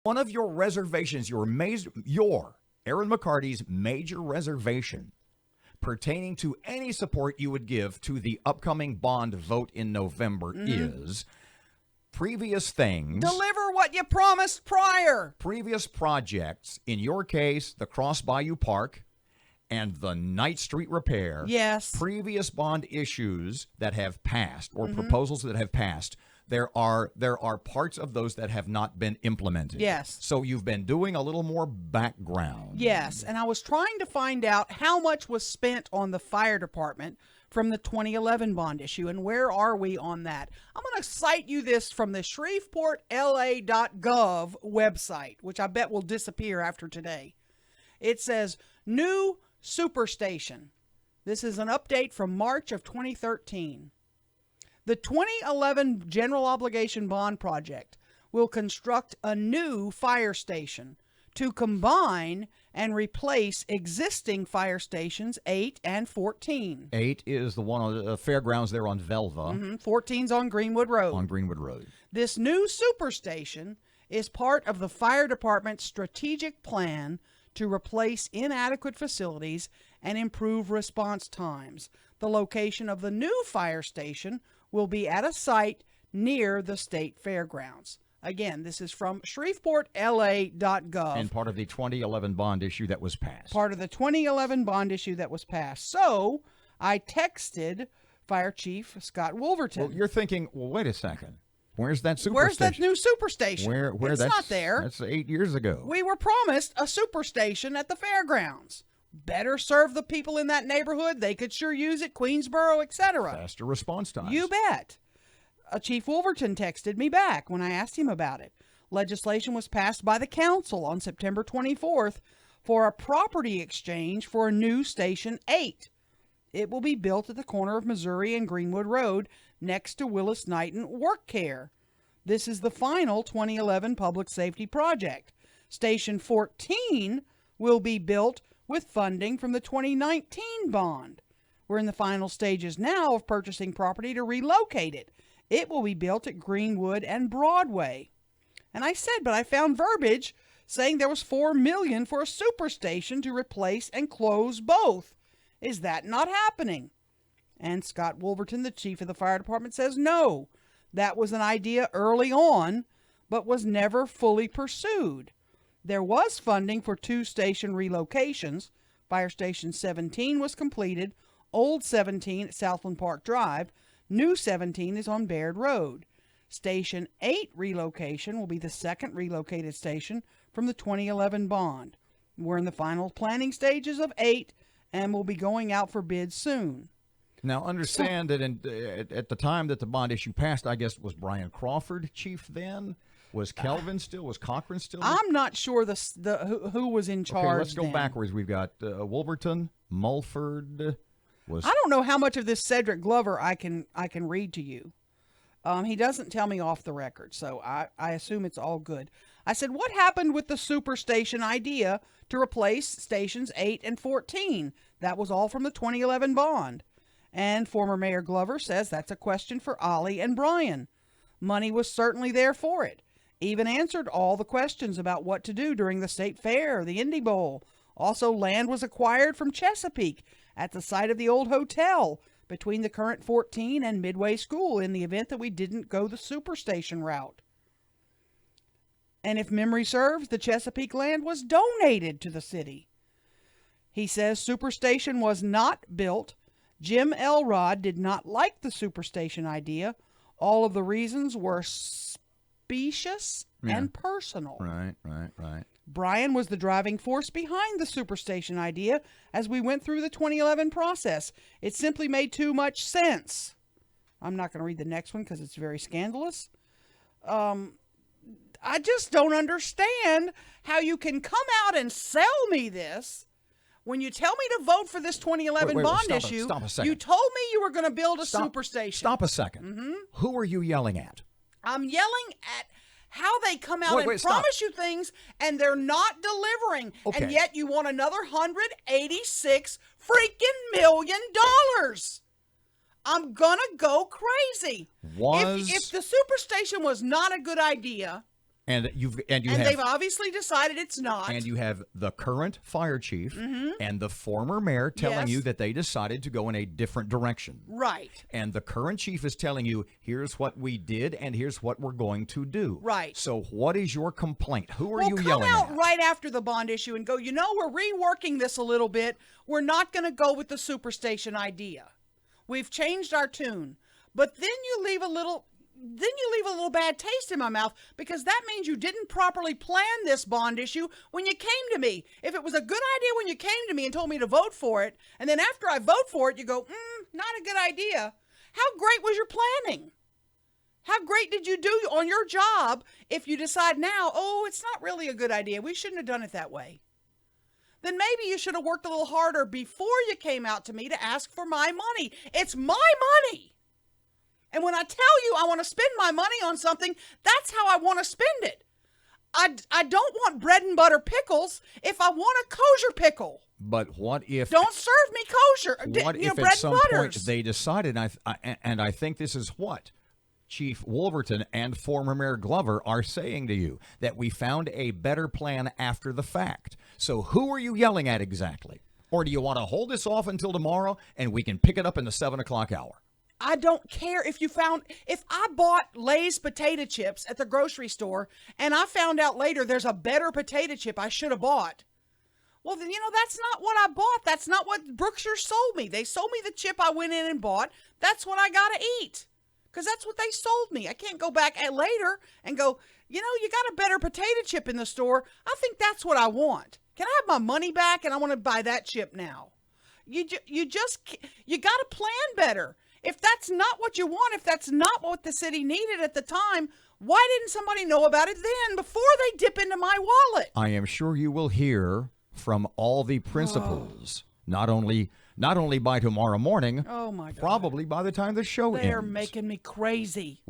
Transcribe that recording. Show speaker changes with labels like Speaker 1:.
Speaker 1: One of your reservations, your Erin McCarty's major reservation pertaining to any support you would give to the upcoming bond vote in November is previous things.
Speaker 2: Deliver what you promised prior.
Speaker 1: Previous projects, in your case, the Cross Bayou Park and the Knight Street repair.
Speaker 2: Yes.
Speaker 1: Previous bond issues that have passed or proposals that have passed. There are parts of those that have not been implemented.
Speaker 2: Yes.
Speaker 1: So you've been doing a little more background.
Speaker 2: Yes, and I was trying to find out how much was spent on the fire department from the 2011 bond issue, and where are we on that? I'm going to cite you this from the ShreveportLA.gov website, which I bet will disappear after today. It says, new superstation. This is an update from March of 2013. The 2011 General Obligation Bond Project will construct a new fire station to combine and replace existing fire stations 8 and 14.
Speaker 1: 8 is the one on the fairgrounds there on Velva.
Speaker 2: 14's on Greenwood Road.
Speaker 1: On Greenwood Road.
Speaker 2: This new superstation is part of the fire department's strategic plan to replace inadequate facilities and improve response times. The location of the new fire station will be at a site near the state fairgrounds. Again, this is from ShreveportLA.gov.
Speaker 1: And part of the 2011 bond issue that was passed.
Speaker 2: Part of the 2011 bond issue that was passed. So I texted Fire Chief Scott Wolverton.
Speaker 1: Well, you're thinking, well, wait a second. Where's that superstation?
Speaker 2: Where's that new superstation?
Speaker 1: Where
Speaker 2: it's not there.
Speaker 1: That's 8 years ago.
Speaker 2: We were promised a superstation at the fairgrounds. Better serve the people in that neighborhood. They could sure use it, Queensboro, etc.
Speaker 1: Faster response times.
Speaker 2: You bet. Chief Wolverton texted me back when I asked him about it. Legislation was passed by the council on September 24th for a property exchange for a new Station 8. It will be built at the corner of Missouri and Greenwood Road next to Willis Knighton Work Care. This is the final 2011 public safety project. Station 14 will be built with funding from the 2019 bond. We're in the final stages now of purchasing property to relocate it. It will be built at Greenwood and Broadway. And I said, but I found verbiage saying there was $4 million for a superstation to replace and close both. Is that not happening? And Scott Wolverton, the chief of the fire department, says no. That was an idea early on, but was never fully pursued. There was funding for 2 station relocations. Fire Station 17 was completed. Old 17 at Southland Park Drive. New 17 is on Baird Road. Station 8 relocation will be the second relocated station from the 2011 bond. We're in the final planning stages of 8 and will be going out for bids soon.
Speaker 1: Now, understand that at the time that the bond issue passed, I guess, was Brian Crawford chief then? Was Kelvin still? Was Cochran still?
Speaker 2: I'm not sure who was in charge.
Speaker 1: Okay, let's go
Speaker 2: then.
Speaker 1: backwards. We've got Wolverton, Mulford.
Speaker 2: I don't know how much of this Cedric Glover I can read to you. He doesn't tell me off the record, so I assume it's all good. I said, what happened with the superstation idea to replace stations 8 and 14? That was all from the 2011 bond. And former Mayor Glover says that's a question for Ollie and Brian. Money was certainly there for it. Even answered all the questions about what to do during the state fair, the Indy Bowl. Also, land was acquired from Chesapeake at the site of the old hotel between the current 14 and Midway School in the event that we didn't go the superstation route. And if memory serves, the Chesapeake land was donated to the city. He says superstation was not built. Jim Elrod did not like the superstation idea. All of the reasons were specious and personal.
Speaker 1: Right.
Speaker 2: Brian was the driving force behind the superstation idea as we went through the 2011 process. It simply made too much sense. I'm not going to read the next one because it's very scandalous. I just don't understand how you can come out and sell me this when you tell me to vote for this 2011 bond issue.
Speaker 1: Stop a second.
Speaker 2: You told me you were going to build a superstation.
Speaker 1: Stop a second. Who are you yelling at?
Speaker 2: I'm yelling at how they come out and promise you things and they're not delivering.
Speaker 1: Okay.
Speaker 2: And yet you want another $186 freaking million. I'm gonna go crazy. If the superstation was not a good idea,
Speaker 1: And
Speaker 2: And they've obviously decided it's not.
Speaker 1: And you have the current fire chief and the former mayor telling
Speaker 2: Yes.
Speaker 1: you that they decided to go in a different direction.
Speaker 2: Right.
Speaker 1: And the current chief is telling you, here's what we did and here's what we're going to do.
Speaker 2: Right.
Speaker 1: So what is your complaint? Who are
Speaker 2: Well,
Speaker 1: you
Speaker 2: come
Speaker 1: yelling
Speaker 2: out
Speaker 1: at?
Speaker 2: right after the bond issue and go, we're reworking this a little bit. We're not going to go with the superstation idea. We've changed our tune. But then you leave a little bad taste in my mouth, because that means you didn't properly plan this bond issue when you came to me. If it was a good idea when you came to me and told me to vote for it, and then after I vote for it, you go, not a good idea. How great was your planning? How great did you do on your job if you decide now, it's not really a good idea. We shouldn't have done it that way. Then maybe you should have worked a little harder before you came out to me to ask for my money. It's my money. And when I tell you I want to spend my money on something, that's how I want to spend it. I don't want bread and butter pickles if I want a kosher pickle.
Speaker 1: But what if...
Speaker 2: Don't serve me kosher.
Speaker 1: What if
Speaker 2: bread
Speaker 1: at some
Speaker 2: and
Speaker 1: point
Speaker 2: butters.
Speaker 1: they decided, and I think this is what Chief Wolverton and former Mayor Glover are saying to you, that we found a better plan after the fact. So who are you yelling at exactly? Or do you want to hold this off until tomorrow and we can pick it up in the 7 o'clock hour?
Speaker 2: I don't care if I bought Lay's potato chips at the grocery store and I found out later there's a better potato chip I should have bought. Well, then, that's not what I bought. That's not what Brookshire sold me. They sold me the chip I went in and bought. That's what I got to eat, because that's what they sold me. I can't go back later and go, you got a better potato chip in the store. I think that's what I want. Can I have my money back? And I want to buy that chip now. You got to plan better. If that's not what you want, if that's not what the city needed at the time, why didn't somebody know about it then before they dip into my wallet?
Speaker 1: I am sure you will hear from all the principals, not only by tomorrow morning,
Speaker 2: Oh my God.
Speaker 1: probably by the time the show ends.
Speaker 2: They're making me crazy.